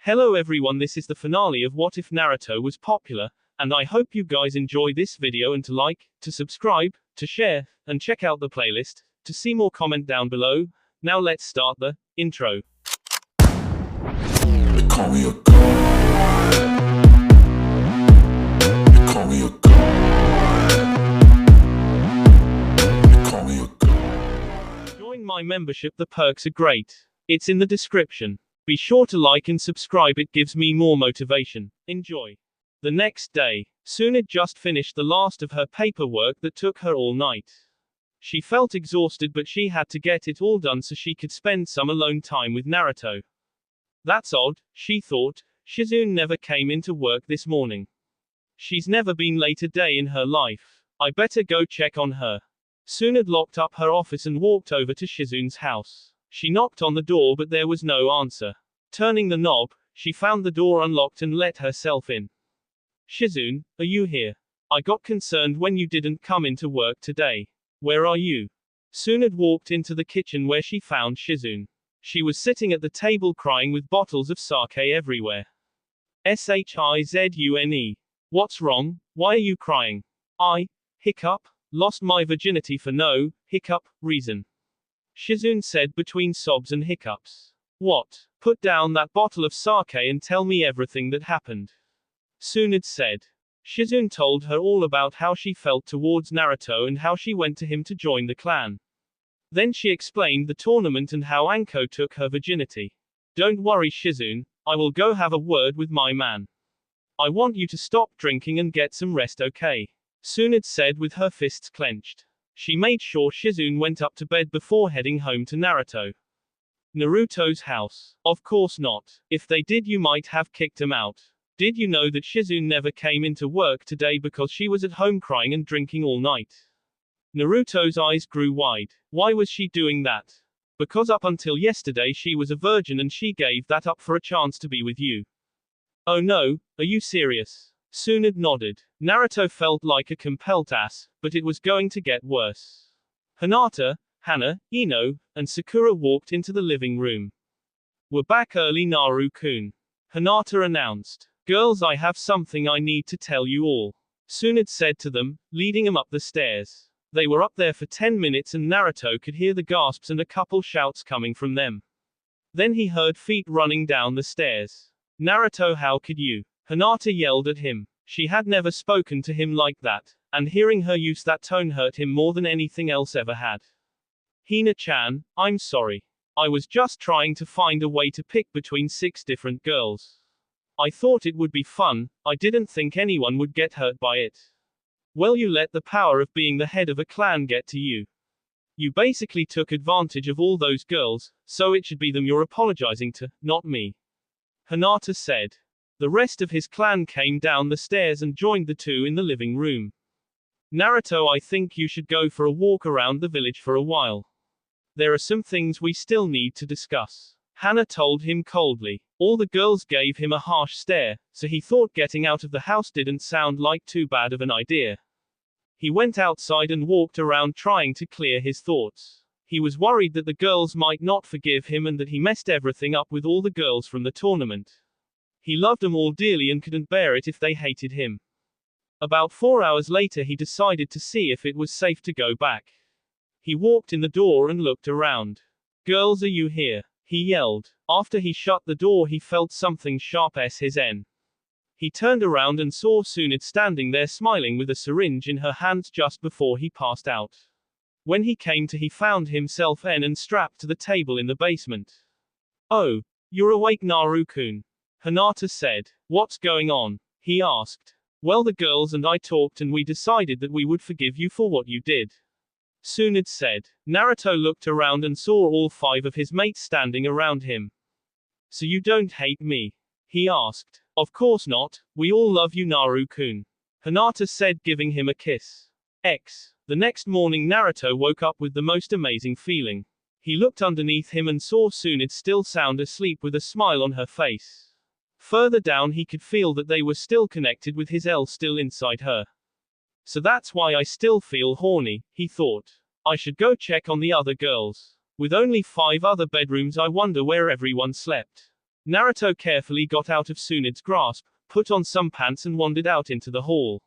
Hello everyone, this is the finale of What If Naruto Was Popular, and I hope you guys enjoy this video and to like, to subscribe, to share, and check out the playlist. To see more, comment down below. Now let's start the intro. They call me a god. They call me a god. They call me a god. Join my membership, the perks are great. It's in the description. Be sure to like and subscribe, it gives me more motivation. Enjoy. The next day, Sune had just finished the last of her paperwork that took her all night. She felt exhausted, but she had to get it all done so she could spend some alone time with Naruto. That's odd, she thought. Shizune never came into work this morning. She's never been late a day in her life. I better go check on her. Sune had locked up her office and walked over to Shizune's house. She knocked on the door, but there was no answer. Turning the knob, she found the door unlocked and let herself in. Shizune, are you here? I got concerned when you didn't come into work today. Where are you? Sune had walked into the kitchen where she found Shizune. She was sitting at the table crying with bottles of sake everywhere. Shizune. What's wrong? Why are you crying? I, hiccup, lost my virginity for no, hiccup, reason. Shizune said between sobs and hiccups. What? Put down that bottle of sake and tell me everything that happened. Sune had said. Shizune told her all about how she felt towards Naruto and how she went to him to join the clan. Then she explained the tournament and how Anko took her virginity. Don't worry, Shizune, I will go have a word with my man. I want you to stop drinking and get some rest, okay? Sune had said with her fists clenched. She made sure Shizune went up to bed before heading home to Naruto. Naruto's house. Of course not. If they did, you might have kicked him out. Did you know that Shizune never came into work today because she was at home crying and drinking all night? Naruto's eyes grew wide. Why was she doing that? Because up until yesterday she was a virgin and she gave that up for a chance to be with you. Oh no, are you serious? Sune had nodded. Naruto felt like a compelled ass, but it was going to get worse. Hinata, Hana, Ino, and Sakura walked into the living room. We're back early, Naru-kun. Hinata announced. Girls, I have something I need to tell you all. Sune had said to them, leading them up the stairs. They were up there for 10 minutes and Naruto could hear the gasps and a couple shouts coming from them. Then he heard feet running down the stairs. Naruto, how could you? Hinata yelled at him. She had never spoken to him like that, and hearing her use that tone hurt him more than anything else ever had. Hina-chan, I'm sorry. I was just trying to find a way to pick between 6 different girls. I thought it would be fun, I didn't think anyone would get hurt by it. Well, you let the power of being the head of a clan get to you. You basically took advantage of all those girls, so it should be them you're apologizing to, not me. Hinata said. The rest of his clan came down the stairs and joined the two in the living room. Naruto, I think you should go for a walk around the village for a while. There are some things we still need to discuss. Hana told him coldly. All the girls gave him a harsh stare, so he thought getting out of the house didn't sound like too bad of an idea. He went outside and walked around trying to clear his thoughts. He was worried that the girls might not forgive him and that he messed everything up with all the girls from the tournament. He loved them all dearly and couldn't bear it if they hated him. About 4 hours later he decided to see if it was safe to go back. He walked in the door and looked around. Girls, are you here? He yelled. After he shut the door he felt something sharp his n. He turned around and saw Sune standing there smiling with a syringe in her hands just before he passed out. When he came to, he found himself and strapped to the table in the basement. Oh, you're awake, Naru-kun. Hinata said. What's going on? He asked. Well, the girls and I talked and we decided that we would forgive you for what you did. Sune had said. Naruto looked around and saw all 5 of his mates standing around him. So you don't hate me? He asked. Of course not, we all love you, Naru-kun. Hinata said, giving him a kiss. The next morning Naruto woke up with the most amazing feeling. He looked underneath him and saw Sune still sound asleep with a smile on her face. Further down he could feel that they were still connected with his L still inside her. So that's why I still feel horny, he thought. I should go check on the other girls. With only 5 other bedrooms, I wonder where everyone slept. Naruto carefully got out of Tsunade's grasp, put on some pants and wandered out into the hall.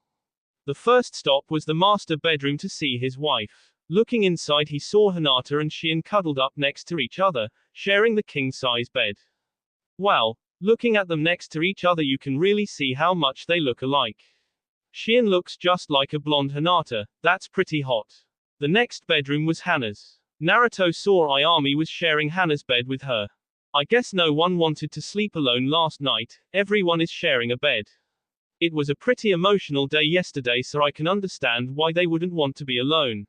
The first stop was the master bedroom to see his wife. Looking inside he saw Hinata and Shion cuddled up next to each other, sharing the king-size bed. Wow, looking at them next to each other you can really see how much they look alike. Shion looks just like a blonde Hinata, that's pretty hot. The next bedroom was Hana's. Naruto saw Ayami was sharing Hana's bed with her. I guess no one wanted to sleep alone last night, everyone is sharing a bed. It was a pretty emotional day yesterday so I can understand why they wouldn't want to be alone.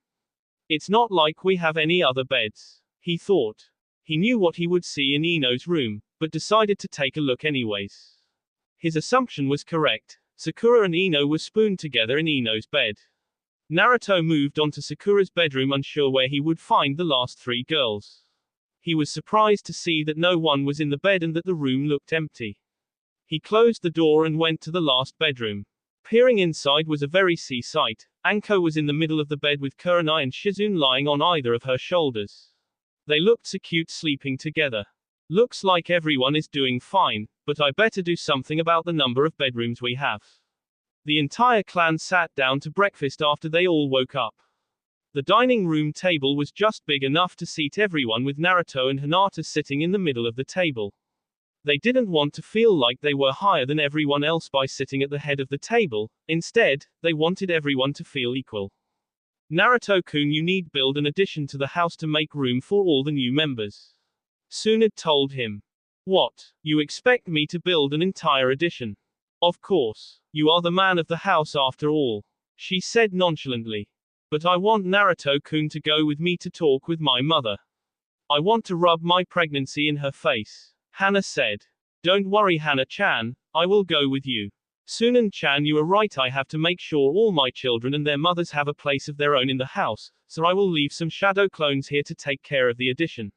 It's not like we have any other beds, he thought. He knew what he would see in Ino's room, but decided to take a look anyways. His assumption was correct. Sakura and Ino were spooned together in Ino's bed. Naruto moved on to Sakura's bedroom unsure where he would find the last three girls. He was surprised to see that no one was in the bed and that the room looked empty. He closed the door and went to the last bedroom. Peering inside was a very see sight. Anko was in the middle of the bed with Kurenai and Shizune lying on either of her shoulders. They looked so cute sleeping together. Looks like everyone is doing fine, but I better do something about the number of bedrooms we have. The entire clan sat down to breakfast after they all woke up. The dining room table was just big enough to seat everyone with Naruto and Hinata sitting in the middle of the table. They didn't want to feel like they were higher than everyone else by sitting at the head of the table, instead, they wanted everyone to feel equal. Naruto-kun, you need build an addition to the house to make room for all the new members. Tsunade told him. What? You expect me to build an entire addition? Of course. You are the man of the house after all. She said nonchalantly. But I want Naruto-kun to go with me to talk with my mother. I want to rub my pregnancy in her face. Hana said. Don't worry Hana-chan, I will go with you. Tsunade-chan, you are right, I have to make sure all my children and their mothers have a place of their own in the house, so I will leave some shadow clones here to take care of the addition.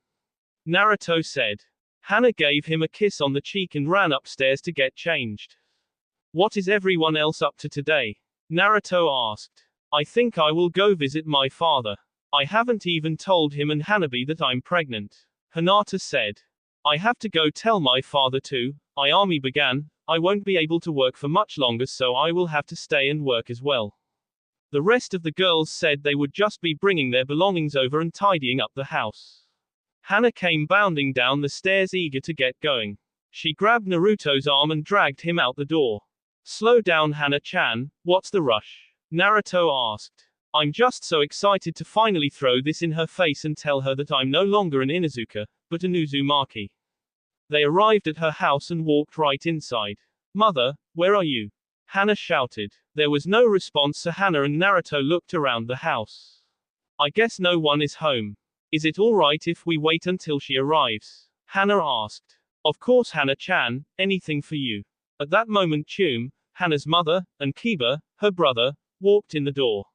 Naruto said. Hana gave him a kiss on the cheek and ran upstairs to get changed. What is everyone else up to today? Naruto asked. I think I will go visit my father. I haven't even told him and Hanabi that I'm pregnant. Hinata said. I have to go tell my father too, Ayami began. I won't be able to work for much longer so I will have to stay and work as well. The rest of the girls said they would just be bringing their belongings over and tidying up the house. Hana came bounding down the stairs eager to get going. She grabbed Naruto's arm and dragged him out the door. Slow down Hana-chan, what's the rush? Naruto asked. I'm just so excited to finally throw this in her face and tell her that I'm no longer an Inuzuka, but an Uzumaki. They arrived at her house and walked right inside. Mother, where are you? Hana shouted. There was no response so Hana and Naruto looked around the house. I guess no one is home. Is it alright if we wait until she arrives? Hana asked. Of course Hana-chan, anything for you. At that moment Chum, Hana's mother, and Kiba, her brother, walked in the door.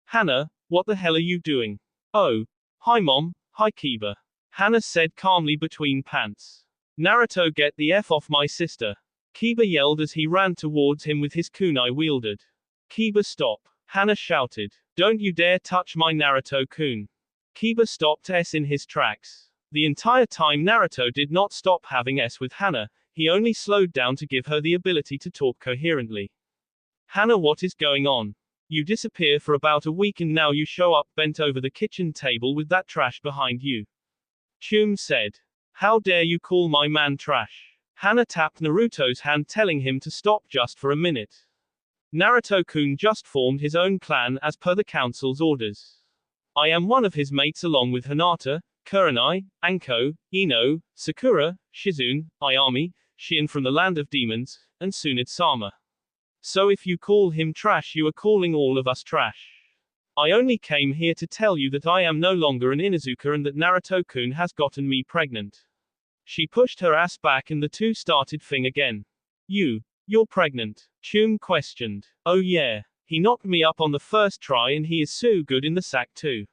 Hana, what the hell are you doing? Oh. Hi mom, hi Kiba. Hana said calmly between pants. Naruto, get the F off my sister. Kiba yelled as he ran towards him with his kunai wielded. Kiba, stop. Hana shouted. Don't you dare touch my Naruto-kun. Kiba stopped S in his tracks. The entire time Naruto did not stop having S with Hana, he only slowed down to give her the ability to talk coherently. Hana, what is going on? You disappear for about a week and now you show up bent over the kitchen table with that trash behind you. Chum said. How dare you call my man trash? Hana tapped Naruto's hand telling him to stop just for a minute. Naruto-kun just formed his own clan as per the council's orders. I am one of his mates along with Hinata, Kurenai, Anko, Ino, Sakura, Shizune, Ayami, Shion from the land of demons, and Tsunade-sama. So if you call him trash you are calling all of us trash. I only came here to tell you that I am no longer an Inuzuka and that Naruto-kun has gotten me pregnant. She pushed her ass back and the two started fing again. You're pregnant? Chum questioned. Oh yeah. He knocked me up on the first try and he is so good in the sack too.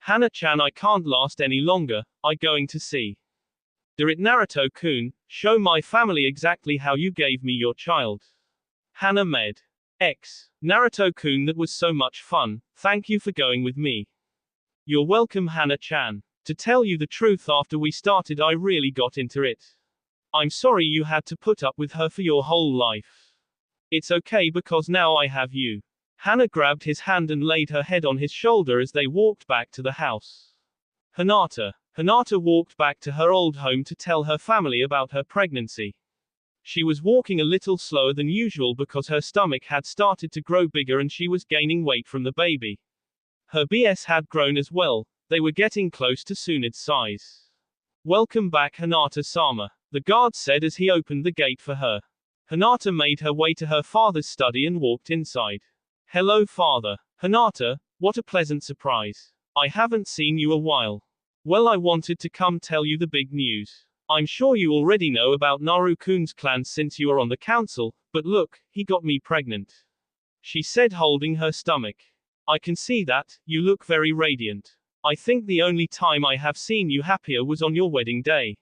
Hana-chan, I can't last any longer, I going to see. Do it Naruto-kun, show my family exactly how you gave me your child. Hana med. X. Naruto-kun, that was so much fun, thank you for going with me. You're welcome Hana-chan. To tell you the truth, after we started I really got into it. I'm sorry you had to put up with her for your whole life. It's okay because now I have you. Hana grabbed his hand and laid her head on his shoulder as they walked back to the house. Hinata walked back to her old home to tell her family about her pregnancy. She was walking a little slower than usual because her stomach had started to grow bigger and she was gaining weight from the baby. Her BS had grown as well, they were getting close to Tsunde's size. Welcome back Hinata-sama, the guard said as he opened the gate for her. Hinata made her way to her father's study and walked inside. Hello father. Hinata, what a pleasant surprise. I haven't seen you a while. Well, I wanted to come tell you the big news. I'm sure you already know about Naruto-kun's clan since you are on the council, but look, he got me pregnant. She said holding her stomach. I can see that, you look very radiant. I think the only time I have seen you happier was on your wedding day.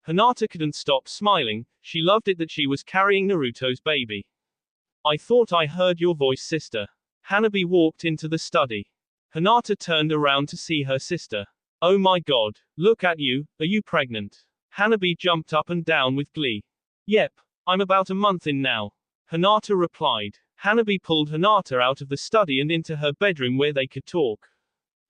Hinata couldn't stop smiling, she loved it that she was carrying Naruto's baby. I thought I heard your voice sister. Hanabi walked into the study. Hinata turned around to see her sister. Oh my god, look at you, are you pregnant? Hanabi jumped up and down with glee. Yep, I'm about a month in now. Hinata replied. Hanabi pulled Hinata out of the study and into her bedroom where they could talk.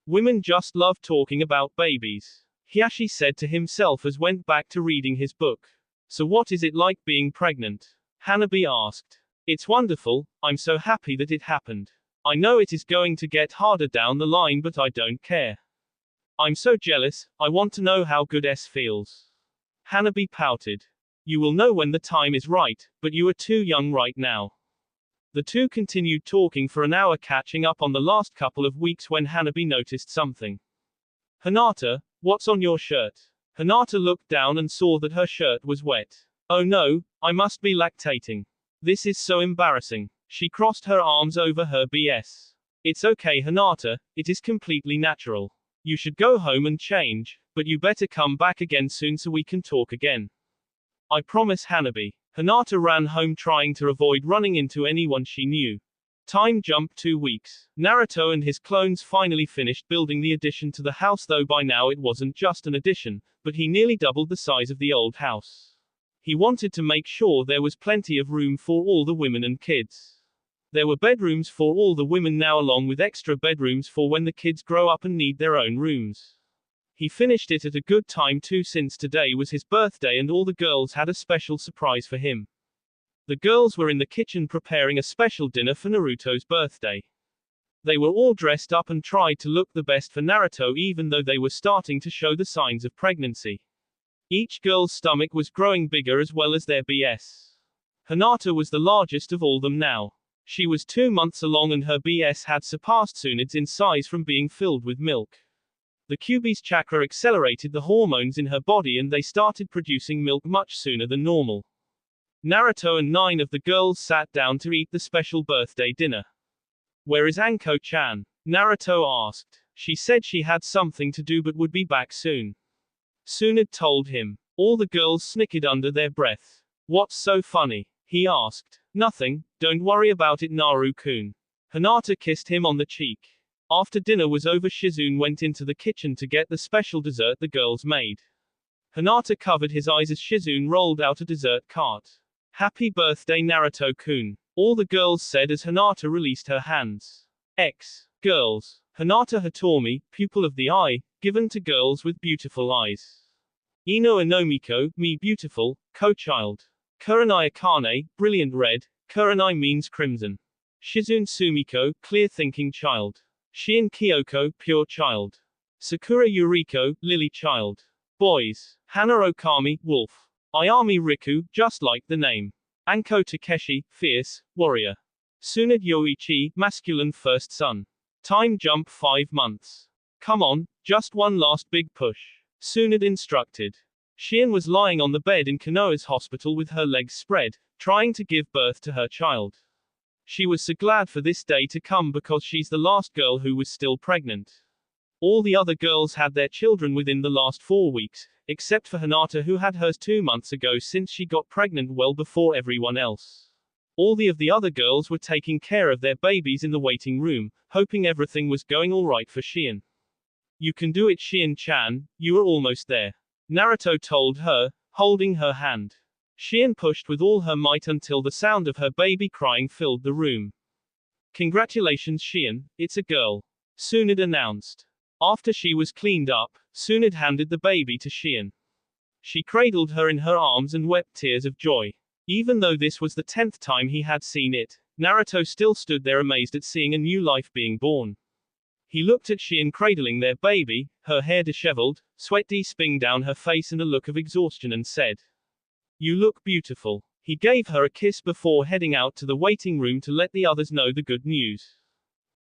Women just love talking about babies. Hiyashi said to himself as went back to reading his book. So what is it like being pregnant? Hanabi asked. It's wonderful, I'm so happy that it happened. I know it is going to get harder down the line but I don't care. I'm so jealous, I want to know how good S feels. Hanabi pouted. You will know when the time is right, but you are too young right now. The two continued talking for an hour, catching up on the last couple of weeks when Hanabi noticed something. Hinata, what's on your shirt? Hinata looked down and saw that her shirt was wet. Oh no, I must be lactating. This is so embarrassing. She crossed her arms over her BS. It's okay Hinata, it is completely natural. You should go home and change, but you better come back again soon so we can talk again. I promise Hanabi. Hinata ran home trying to avoid running into anyone she knew. Time jumped 2 weeks. Naruto and his clones finally finished building the addition to the house, though by now it wasn't just an addition, but he nearly doubled the size of the old house. He wanted to make sure there was plenty of room for all the women and kids. There were bedrooms for all the women now, along with extra bedrooms for when the kids grow up and need their own rooms. He finished it at a good time too, since today was his birthday and all the girls had a special surprise for him. The girls were in the kitchen preparing a special dinner for Naruto's birthday. They were all dressed up and tried to look the best for Naruto, even though they were starting to show the signs of pregnancy. Each girl's stomach was growing bigger as well as their BS. Hinata was the largest of all them now. She was 2 months along and her BS had surpassed Tsunde's in size from being filled with milk. The Kyuubi's chakra accelerated the hormones in her body and they started producing milk much sooner than normal. Naruto and 9 of the girls sat down to eat the special birthday dinner. Where is Anko-chan? Naruto asked. She said she had something to do but would be back soon. Tsunde told him. All the girls snickered under their breath. What's so funny? He asked. Nothing, don't worry about it Naru-kun. Hinata kissed him on the cheek. After dinner was over, Shizune went into the kitchen to get the special dessert the girls made. Hinata covered his eyes as Shizune rolled out a dessert cart. Happy birthday Naruto-kun. All the girls said as Hinata released her hands. Girls. Hinata Hitomi, pupil of the eye, given to girls with beautiful eyes. Ino Inomiko, me beautiful, co-child. Kurenai Akane, brilliant red, Kurenai means crimson. Shizune Sumiko, clear-thinking child. Shien Kyoko, pure child. Sakura Yuriko, lily child. Boys. Hana Okami, wolf. Ayami Riku, just like the name. Anko Takeshi, fierce, warrior. Tsunade Yoichi, masculine first son. Time jump 5 months. Come on, just one last big push. Tsunade instructed. Shien was lying on the bed in Konoha's hospital with her legs spread, trying to give birth to her child. She was so glad for this day to come because she's the last girl who was still pregnant. All the other girls had their children within the last 4 weeks, except for Hinata, who had hers 2 months ago since she got pregnant well before everyone else. All the other girls were taking care of their babies in the waiting room, hoping everything was going alright for Shien. You can do it Shien-chan, you are almost there. Naruto told her, holding her hand. Shion pushed with all her might until the sound of her baby crying filled the room. Congratulations Shion, it's a girl, Sunad announced. After she was cleaned up, Sunad handed the baby to Shion. She cradled her in her arms and wept tears of joy. Even though this was the 10th time he had seen it, Naruto still stood there amazed at seeing a new life being born. He looked at Shion cradling their baby, her hair disheveled, sweat dripping down her face and a look of exhaustion and said, "You look beautiful." He gave her a kiss before heading out to the waiting room to let the others know the good news.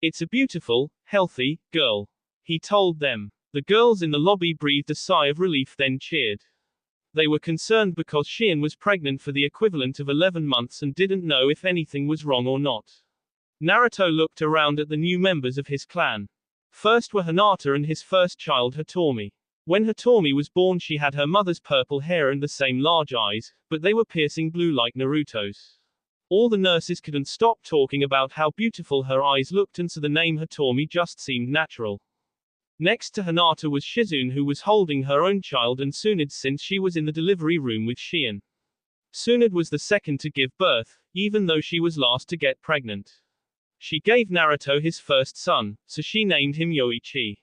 "It's a beautiful, healthy girl," he told them. The girls in the lobby breathed a sigh of relief then cheered. They were concerned because Shion was pregnant for the equivalent of 11 months and didn't know if anything was wrong or not. Naruto looked around at the new members of his clan. First were Hinata and his first child Hitomi. When Hitomi was born she had her mother's purple hair and the same large eyes, but they were piercing blue like Naruto's. All the nurses couldn't stop talking about how beautiful her eyes looked and so the name Hitomi just seemed natural. Next to Hinata was Shizune who was holding her own child and Sunad since she was in the delivery room with Shion. Sunad was the second to give birth, even though she was last to get pregnant. She gave Naruto his first son, so she named him Yoichi.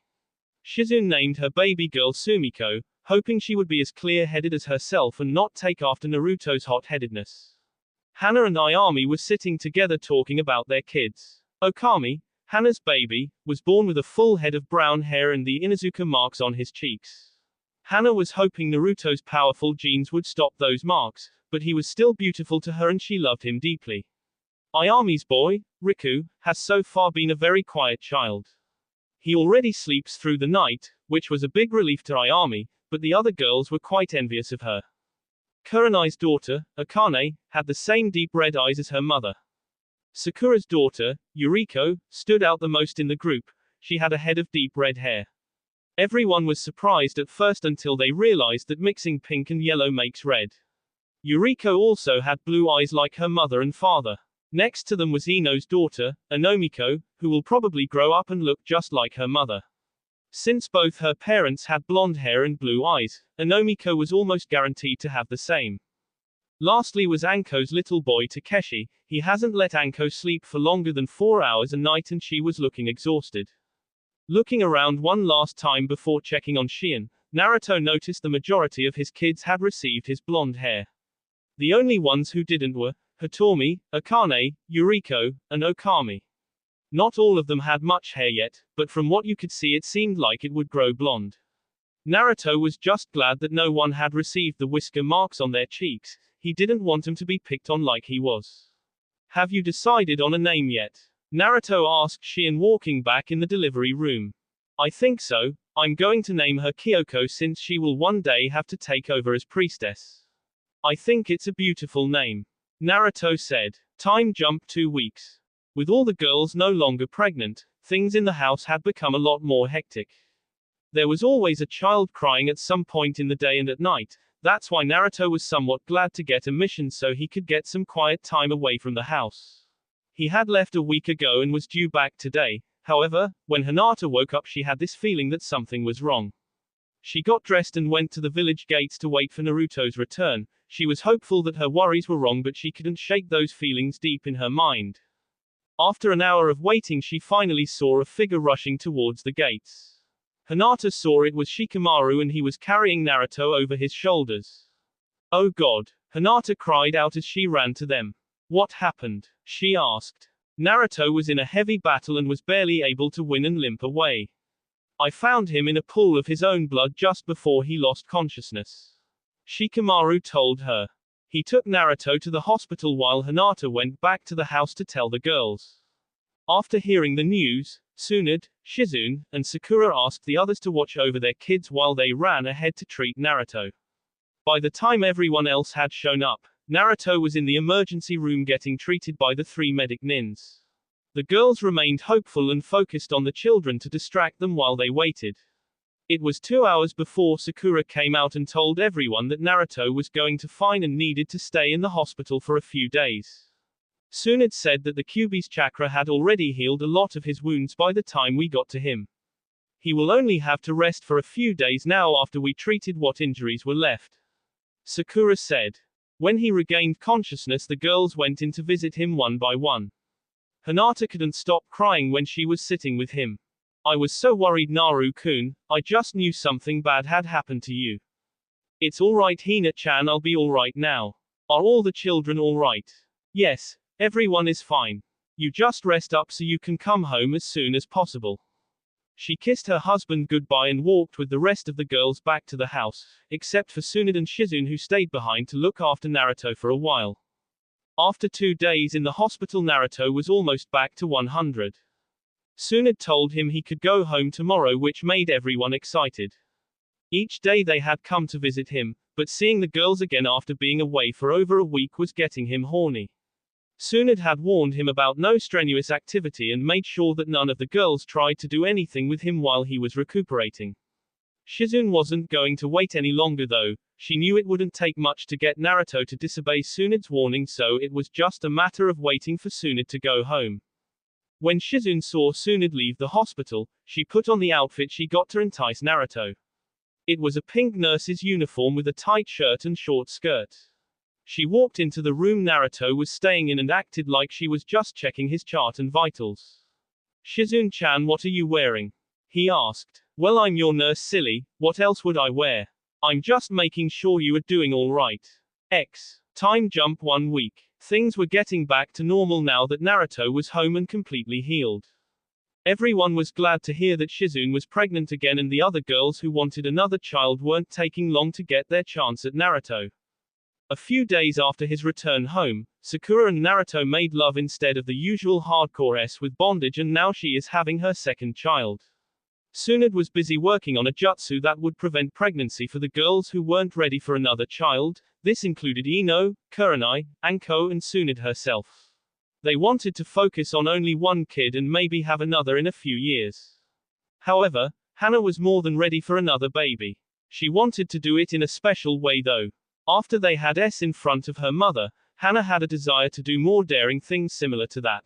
Shizune named her baby girl Sumiko, hoping she would be as clear-headed as herself and not take after Naruto's hot-headedness. Hana and Ayami were sitting together talking about their kids. Okami, Hana's baby, was born with a full head of brown hair and the Inuzuka marks on his cheeks. Hana was hoping Naruto's powerful genes would stop those marks, but he was still beautiful to her and she loved him deeply. Ayami's boy, Riku, has so far been a very quiet child. He already sleeps through the night, which was a big relief to Ayami, but the other girls were quite envious of her. Kurenai's daughter, Akane, had the same deep red eyes as her mother. Sakura's daughter, Yuriko, stood out the most in the group. She had a head of deep red hair. Everyone was surprised at first until they realized that mixing pink and yellow makes red. Yuriko also had blue eyes like her mother and father. Next to them was Ino's daughter, Anomiko, who will probably grow up and look just like her mother. Since both her parents had blonde hair and blue eyes, Anomiko was almost guaranteed to have the same. Lastly was Anko's little boy Takeshi. He hasn't let Anko sleep for longer than 4 hours a night and she was looking exhausted. Looking around one last time before checking on Shion, Naruto noticed the majority of his kids had received his blonde hair. The only ones who didn't were Hitomi, Akane, Yuriko, and Okami. Not all of them had much hair yet, but from what you could see it seemed like it would grow blonde. Naruto was just glad that no one had received the whisker marks on their cheeks. He didn't want them to be picked on like he was. "Have you decided on a name yet?" Naruto asked Shion walking back in the delivery room. "I think so. I'm going to name her Kyoko since she will one day have to take over as priestess. I think it's a beautiful name," Naruto said. Time jumped 2 weeks. With all the girls no longer pregnant, things in the house had become a lot more hectic. There was always a child crying at some point in the day and at night. That's why Naruto was somewhat glad to get a mission so he could get some quiet time away from the house. He had left a week ago and was due back today. However, when Hinata woke up she had this feeling that something was wrong. She got dressed and went to the village gates to wait for Naruto's return. She was hopeful that her worries were wrong but she couldn't shake those feelings deep in her mind. After an hour of waiting she finally saw a figure rushing towards the gates. Hinata saw it was Shikamaru and he was carrying Naruto over his shoulders. "Oh God!" Hinata cried out as she ran to them. "What happened?" she asked. Naruto was in a heavy battle and was barely able to win and limp away. "I found him in a pool of his own blood just before he lost consciousness," Shikamaru told her. He took Naruto to the hospital while Hinata went back to the house to tell the girls. After hearing the news, Sunad, Shizune, and Sakura asked the others to watch over their kids while they ran ahead to treat Naruto. By the time everyone else had shown up, Naruto was in the emergency room getting treated by the 3 medic nins. The girls remained hopeful and focused on the children to distract them while they waited. It was 2 hours before Sakura came out and told everyone that Naruto was going to fine and needed to stay in the hospital for a few days. Sunad said that the Kyuubi's chakra had already healed a lot of his wounds by the time we got to him. He will only have to rest for a few days now after we treated what injuries were left. Sakura said. When he regained consciousness, the girls went in to visit him one by one. Hinata couldn't stop crying when she was sitting with him. I was so worried, Naru-kun, I just knew something bad had happened to you. It's alright, Hina-chan, I'll be alright now. Are all the children alright? Yes, everyone is fine. You just rest up so you can come home as soon as possible. She kissed her husband goodbye and walked with the rest of the girls back to the house, except for Tsunade and Shizune, who stayed behind to look after Naruto for a while. After 2 days in the hospital, Naruto was almost back to 100. Tsunade told him he could go home tomorrow, which made everyone excited. Each day they had come to visit him, but seeing the girls again after being away for over a week was getting him horny. Tsunade had warned him about no strenuous activity and made sure that none of the girls tried to do anything with him while he was recuperating. Shizune wasn't going to wait any longer though. She knew it wouldn't take much to get Naruto to disobey Tsunade's warning, so it was just a matter of waiting for Tsunade to go home. When Shizune saw Tsunade leave the hospital, she put on the outfit she got to entice Naruto. It was a pink nurse's uniform with a tight shirt and short skirt. She walked into the room Naruto was staying in and acted like she was just checking his chart and vitals. Shizune-chan, what are you wearing? He asked. Well, I'm your nurse, silly, what else would I wear? I'm just making sure you are doing alright. Time jump 1 week. Things were getting back to normal now that Naruto was home and completely healed. Everyone was glad to hear that Shizune was pregnant again, and the other girls who wanted another child weren't taking long to get their chance at Naruto. A few days after his return home, Sakura and Naruto made love instead of the usual hardcore S with bondage, and now she is having her second child. Tsunade was busy working on a jutsu that would prevent pregnancy for the girls who weren't ready for another child. This included Ino, Kurenai, Anko, and Tsunade herself. They wanted to focus on only one kid and maybe have another in a few years. However, Hana was more than ready for another baby. She wanted to do it in a special way though. After they had S in front of her mother, Hana had a desire to do more daring things similar to that.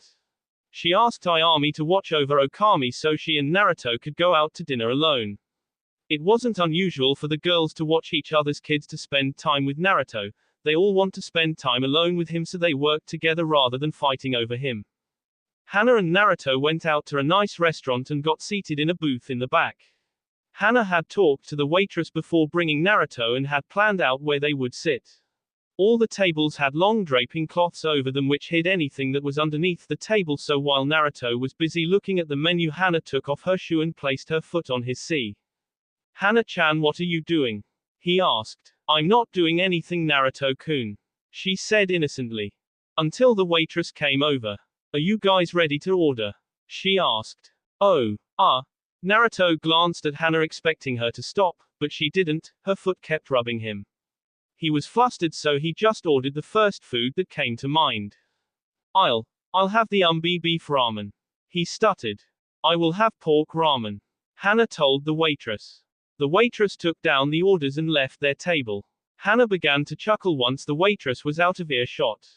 She asked Ayami to watch over Okami so she and Naruto could go out to dinner alone. It wasn't unusual for the girls to watch each other's kids to spend time with Naruto. They all want to spend time alone with him, so they worked together rather than fighting over him. Hana and Naruto went out to a nice restaurant and got seated in a booth in the back. Hana had talked to the waitress before bringing Naruto and had planned out where they would sit. All the tables had long draping cloths over them which hid anything that was underneath the table, so while Naruto was busy looking at the menu, Hana took off her shoe and placed her foot on his seat. Hana-chan, what are you doing? He asked. I'm not doing anything, Naruto-kun, she said innocently. Until the waitress came over. Are you guys ready to order? She asked. Oh, Naruto glanced at Hana expecting her to stop, but she didn't. Her foot kept rubbing him. He was flustered, so he just ordered the first food that came to mind. I'll have the beef ramen. He stuttered. I will have pork ramen. Hana told the waitress. The waitress took down the orders and left their table. Hana began to chuckle once the waitress was out of earshot.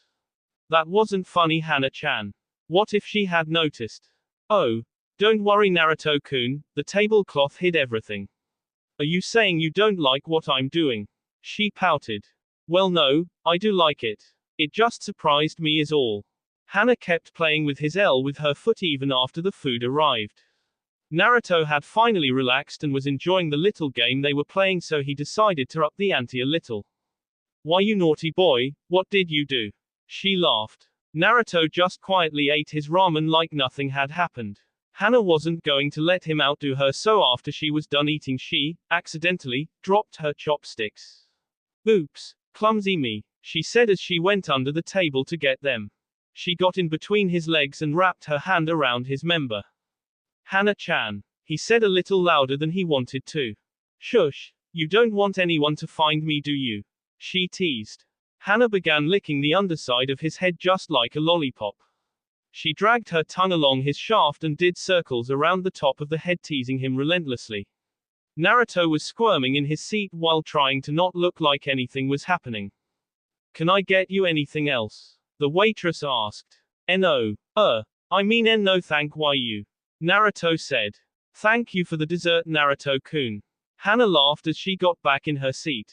That wasn't funny, Hana-chan. What if she had noticed? Oh, don't worry, Naruto-kun, the tablecloth hid everything. Are you saying you don't like what I'm doing? She pouted. Well, no, I do like it. It just surprised me is all. Hana kept playing with his L with her foot even after the food arrived. Naruto had finally relaxed and was enjoying the little game they were playing, so he decided to up the ante a little. Why, you naughty boy, what did you do? She laughed. Naruto just quietly ate his ramen like nothing had happened. Hana wasn't going to let him outdo her, so after she was done eating, she, accidentally, dropped her chopsticks. Oops, clumsy me, she said as she went under the table to get them. She got in between his legs and wrapped her hand around his member. Hana-chan, he said a little louder than he wanted to. Shush, you don't want anyone to find me, do you? She teased. Hana began licking the underside of his head just like a lollipop. She dragged her tongue along his shaft and did circles around the top of the head, teasing him relentlessly. Naruto was squirming in his seat while trying to not look like anything was happening. Can I get you anything else? The waitress asked. No. I mean no thank you. Naruto said. Thank you for the dessert, Naruto-kun. Hana laughed as she got back in her seat.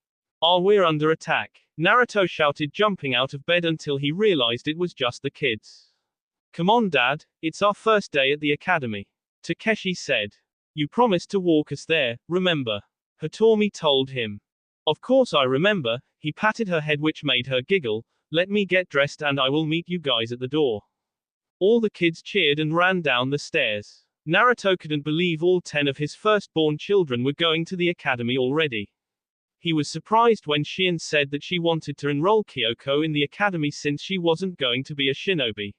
We're under attack, Naruto shouted, jumping out of bed until he realized it was just the kids. Come on, Dad, it's our first day at the academy, Takeshi said. You promised to walk us there, remember? Hitomi told him. Of course I remember, he patted her head, which made her giggle. Let me get dressed and I will meet you guys at the door. All the kids cheered and ran down the stairs. Naruto couldn't believe all 10 of his firstborn children were going to the academy already. He was surprised when Shion said that she wanted to enroll Kyoko in the academy since she wasn't going to be a shinobi.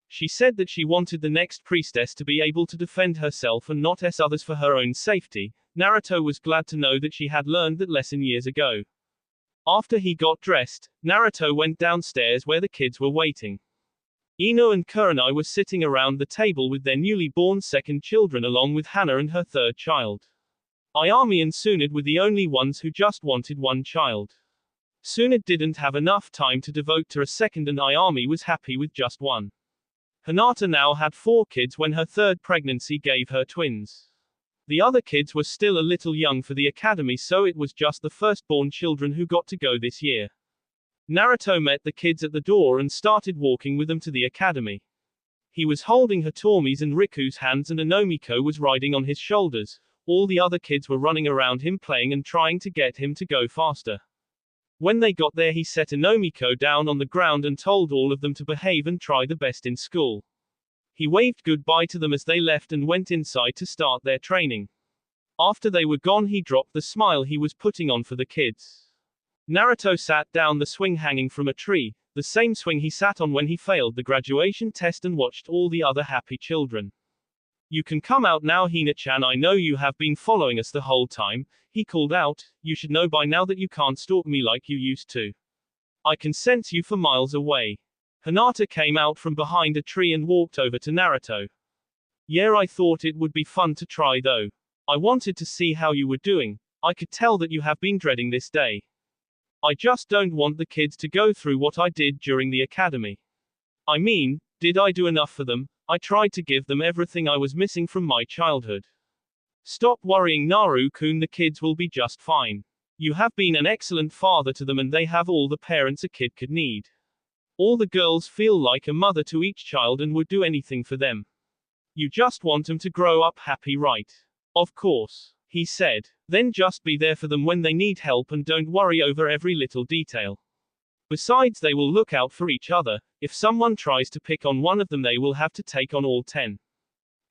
She said that she wanted the next priestess to be able to defend herself and not others for her own safety. Naruto was glad to know that she had learned that lesson years ago. After he got dressed, Naruto went downstairs where the kids were waiting. Ino and Kurenai were sitting around the table with their newly born second children along with Hana and her third child. Ayami and Tsunade were the only ones who just wanted one child. Tsunade didn't have enough time to devote to a second and Ayami was happy with just one. Hinata now had 4 kids when her third pregnancy gave her twins. The other kids were still a little young for the academy, so it was just the firstborn children who got to go this year. Naruto met the kids at the door and started walking with them to the academy. He was holding Hitomi's and Riku's hands and Anomiko was riding on his shoulders. All the other kids were running around him playing and trying to get him to go faster. When they got there, he set Anomiko down on the ground and told all of them to behave and try the best in school. He waved goodbye to them as they left and went inside to start their training. After they were gone, he dropped the smile he was putting on for the kids. Naruto sat down the swing hanging from a tree, the same swing he sat on when he failed the graduation test, and watched all the other happy children. You can come out now, Hina-chan. I know you have been following us the whole time, he called out. You should know by now that you can't stalk me like you used to. I can sense you for miles away. Hinata came out from behind a tree and walked over to Naruto. Yeah, I thought it would be fun to try though. I wanted to see how you were doing. I could tell that you have been dreading this day. I just don't want the kids to go through what I did during the academy. I mean, did I do enough for them? I tried to give them everything I was missing from my childhood. Stop worrying, Naru-kun, the kids will be just fine. You have been an excellent father to them and they have all the parents a kid could need. All the girls feel like a mother to each child and would do anything for them. You just want them to grow up happy, right? Of course, he said. Then just be there for them when they need help and don't worry over every little detail. Besides, they will look out for each other. If someone tries to pick on one of them, they will have to take on all 10.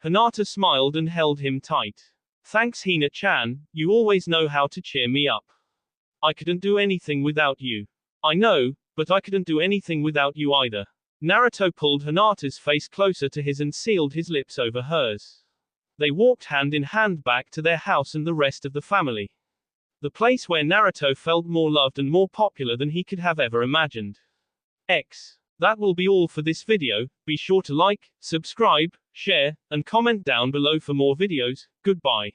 Hinata smiled and held him tight. Thanks, Hina-chan, you always know how to cheer me up. I couldn't do anything without you. I know, but I couldn't do anything without you either. Naruto pulled Hinata's face closer to his and sealed his lips over hers. They walked hand in hand back to their house and the rest of the family. The place where Naruto felt more loved and more popular than he could have ever imagined. That will be all for this video. Be sure to like, subscribe, share, and comment down below for more videos. Goodbye.